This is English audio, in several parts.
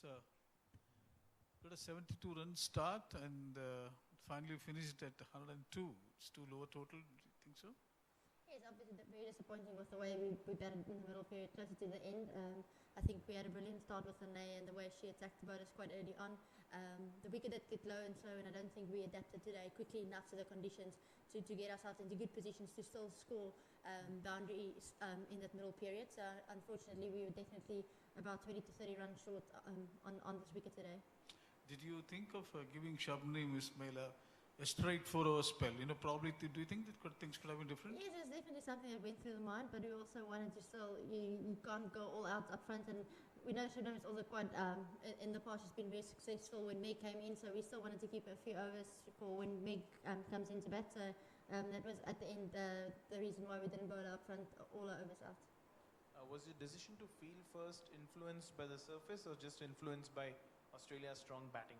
got a 72-run start and finally finished at 102. It's too low a total. Do you think so? Yes, obviously very disappointing was the way we batted in the middle period closer to the end. I think we had a brilliant start with Nene and the way she attacked the bowlers quite early on. The wicket did get low and slow, and I don't think we adapted today quickly enough to the conditions to get ourselves into good positions to still score boundaries in that middle period. So unfortunately we were definitely about 20 to 30 runs short on this wicket today. Did you think of giving Shabnim Ismail a straight 4-over spell? You know, probably, do you think that things could have been different? Yes, it's definitely something that went through the mind, but we also wanted to still, you can't go all out up front, and we know Shabnim is also quite, in the past she's been very successful when Meg came in, so we still wanted to keep a few overs for when Meg comes into bat, so that was at the end the reason why we didn't bowl up front all our overs out. Was your decision to field first influenced by the surface or just influenced by Australia's strong batting?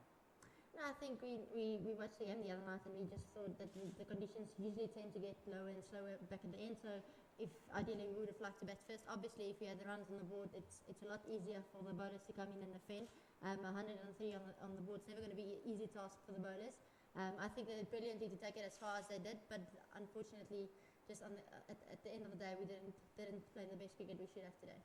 No, I think we watched the game the other night and we just thought that the conditions usually tend to get lower and slower back at the end. So if ideally we would have liked to bat first. Obviously, if you had the runs on the board, it's a lot easier for the bowlers to come in and defend. 103 on the board is never going to be an easy task for the bowlers. I think they did brilliantly to take it as far as they did, but unfortunately, just at the end of the day, we didn't play the best cricket we should have today.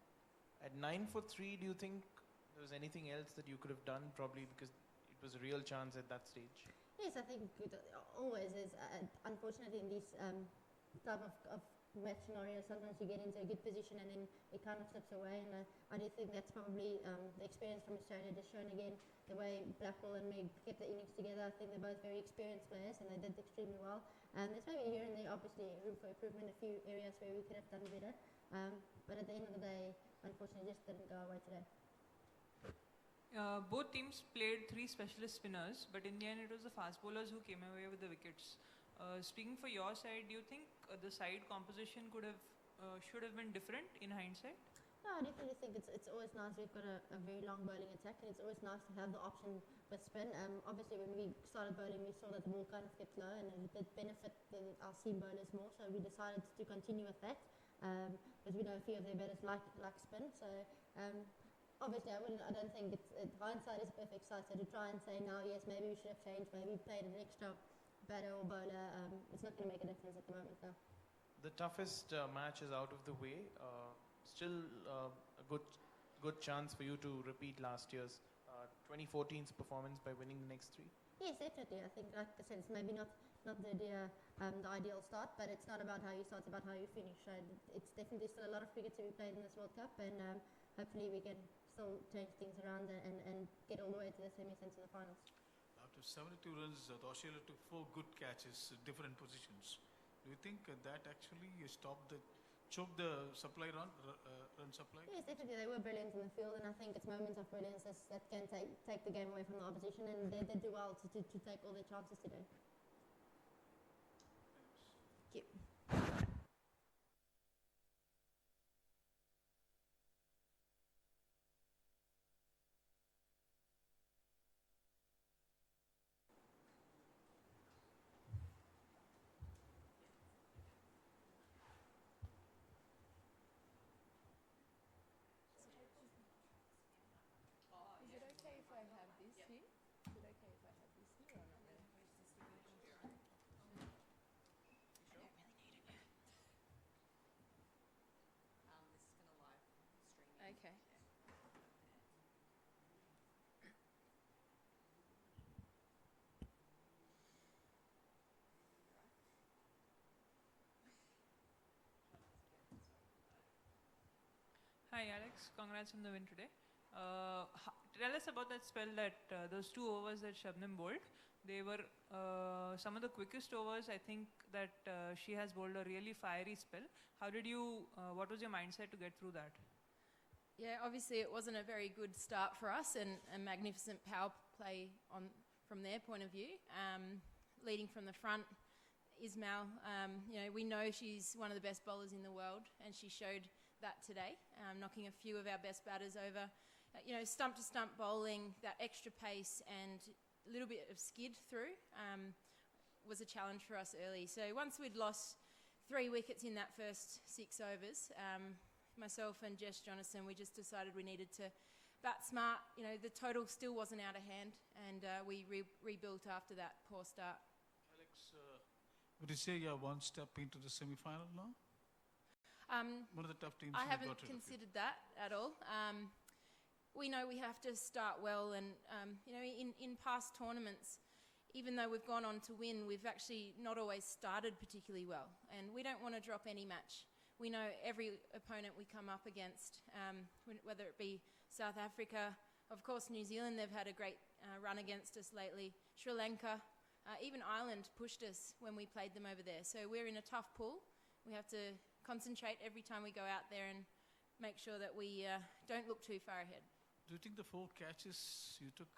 At 9 for 3, do you think there was anything else that you could have done? Probably because it was a real chance at that stage. Yes, I think it always is. Unfortunately, in these type of match scenarios, sometimes you get into a good position and then it kind of slips away. And I do think that's probably the experience from Australia just shown again, the way Blackwell and Meg kept the innings together. I think they're both very experienced players and they did extremely well. There's maybe here and there, obviously, room for improvement in a few areas where we could have done better. But at the end of the day, unfortunately, just didn't go away today. Both teams played 3 specialist spinners, but in the end it was the fast bowlers who came away with the wickets. Speaking for your side, do you think the side composition should have been different in hindsight? No, I definitely think it's always nice. We've got a very long bowling attack, and it's always nice to have the option with spin. Obviously, when we started bowling, we saw that the ball kind of kept low, and it did benefit our seam bowlers more. So we decided to continue with that, because we know a few of their batters like spin. So. Obviously, I don't think hindsight is a perfect sight. So to try and say now, yes, maybe we should have changed, maybe played an extra batter or bowler, it's not going to make a difference at the moment, though. The toughest match is out of the way. Still a good chance for you to repeat last year's 2014's performance by winning the next 3. Yes, definitely. I think, like I said, it's maybe not the ideal start, but it's not about how you start, it's about how you finish. So it's definitely still a lot of cricket to be played in this World Cup, and hopefully we can still change things around and get all the way to the semis and to the finals. After 72 runs, Australia took 4 good catches in different positions. Do you think that actually choked the supply run supply? Yes, definitely. They were brilliant in the field, and I think it's moments of brilliance that can take the game away from the opposition, and they did do well to take all their chances today. Thank you. Okay. Hi Alex, congrats on the win today. Tell us about that spell that those 2 overs that Shabnim bowled. They were some of the quickest overs. I think that she has bowled a really fiery spell. What was your mindset to get through that? Yeah, obviously it wasn't a very good start for us, and a magnificent power play from their point of view. Leading from the front, Ismail, we know she's one of the best bowlers in the world, and she showed that today, knocking a few of our best batters over. Stump to stump bowling, that extra pace and a little bit of skid through was a challenge for us early. So once we'd lost 3 wickets in that first 6 overs, myself and Jess Jonathan, we just decided we needed to bat smart. You know, the total still wasn't out of hand, and we rebuilt after that poor start. Alex, would you say you're one step into the semi-final now? One of the tough teams. I in the haven't got rid of you. considered that at all. We know we have to start well, and you know, in past tournaments, even though we've gone on to win, we've actually not always started particularly well, and we don't want to drop any match. We know every opponent we come up against, whether it be South Africa, of course New Zealand, they've had a great run against us lately, Sri Lanka, even Ireland pushed us when we played them over there. So we're in a tough pool. We have to concentrate every time we go out there and make sure that we don't look too far ahead. Do you think the 4 catches you took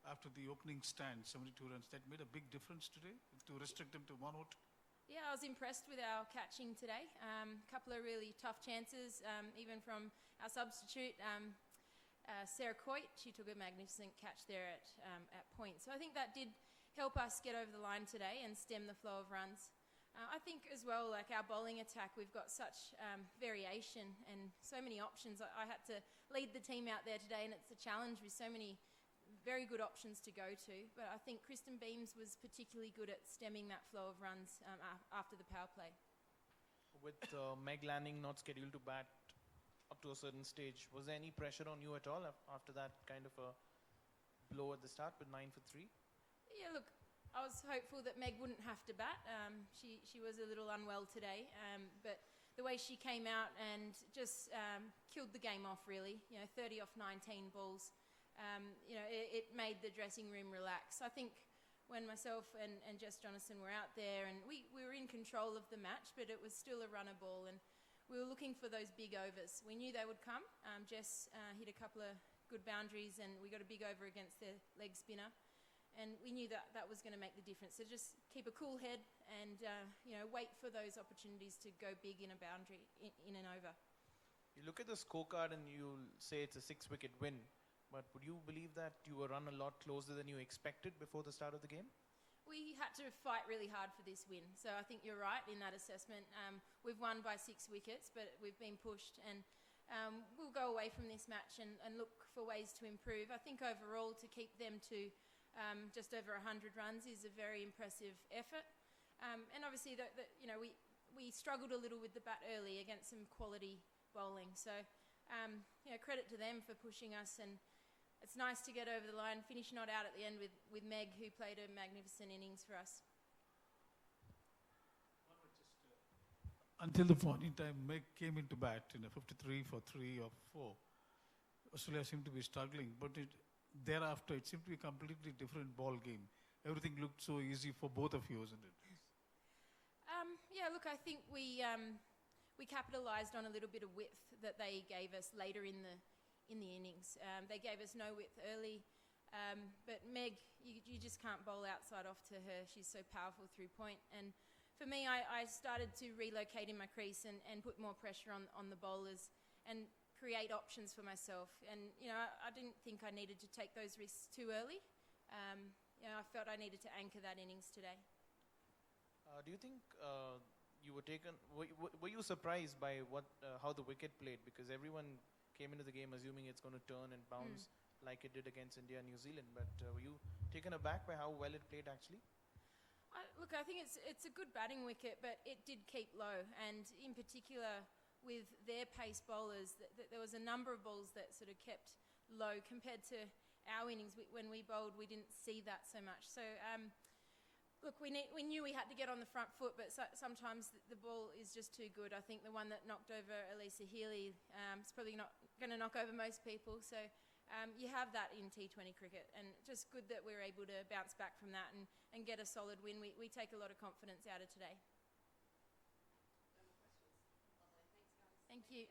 after the opening stand, 72 runs, that made a big difference today to restrict them to 1 out? Yeah, I was impressed with our catching today. A couple of really tough chances, even from our substitute, Sarah Coit. She took a magnificent catch there at point. So I think that did help us get over the line today and stem the flow of runs. I think as well, like our bowling attack, we've got such variation and so many options. I had to lead the team out there today, and it's a challenge with so many very good options to go to. But I think Kristen Beams was particularly good at stemming that flow of runs after the power play. With Meg Lanning not scheduled to bat up to a certain stage, was there any pressure on you at all after that kind of a blow at the start with 9 for 3? Yeah, look, I was hopeful that Meg wouldn't have to bat. She was a little unwell today, but the way she came out and just killed the game off, really. You know, 30 off 19 balls. You know, it made the dressing room relax. I think when myself and Jess Jonathan were out there, and we were in control of the match, but it was still a runner ball, and we were looking for those big overs. We knew they would come. Jess hit a couple of good boundaries, and we got a big over against their leg spinner. And we knew that was going to make the difference. So just keep a cool head and, you know, wait for those opportunities to go big in a boundary, in an over. You look at the scorecard and you'll say it's a 6-wicket win. But would you believe that you were run a lot closer than you expected before the start of the game? We had to fight really hard for this win. So I think you're right in that assessment. We've won by 6 wickets, but we've been pushed. And we'll go away from this match and look for ways to improve. I think overall to keep them to just over 100 runs is a very impressive effort. And obviously, you know, we struggled a little with the bat early against some quality bowling. So, you know, credit to them for pushing us. And it's nice to get over the line, finish not out at the end with Meg, who played a magnificent innings for us. Until the point in time Meg came into bat in a 53 for 3 or 4, Australia seemed to be struggling, but thereafter it seemed to be a completely different ball game. Everything looked so easy for both of you, isn't it? Yeah, look, I think we capitalised on a little bit of width that they gave us later in the innings. They gave us no width early, but Meg, you just can't bowl outside off to her. She's so powerful through point. And for me, I started to relocate in my crease and put more pressure on the bowlers and create options for myself. And, you know, I didn't think I needed to take those risks too early. You know, I felt I needed to anchor that innings today. Do you think you were taken? Were you surprised by how the wicket played? Because everyone came into the game assuming it's going to turn and bounce like it did against India and New Zealand. But were you taken aback by how well it played actually? Look, I think it's a good batting wicket, but it did keep low, and in particular with their pace bowlers, there was a number of balls that sort of kept low compared to our innings. When we bowled, we didn't see that so much. So, look, we knew we had to get on the front foot, but sometimes the ball is just too good. I think the one that knocked over Elisa Healy is probably not going to knock over most people. So you have that in T20 cricket, and just good that we're able to bounce back from that and get a solid win. We take a lot of confidence out of today. Thank you.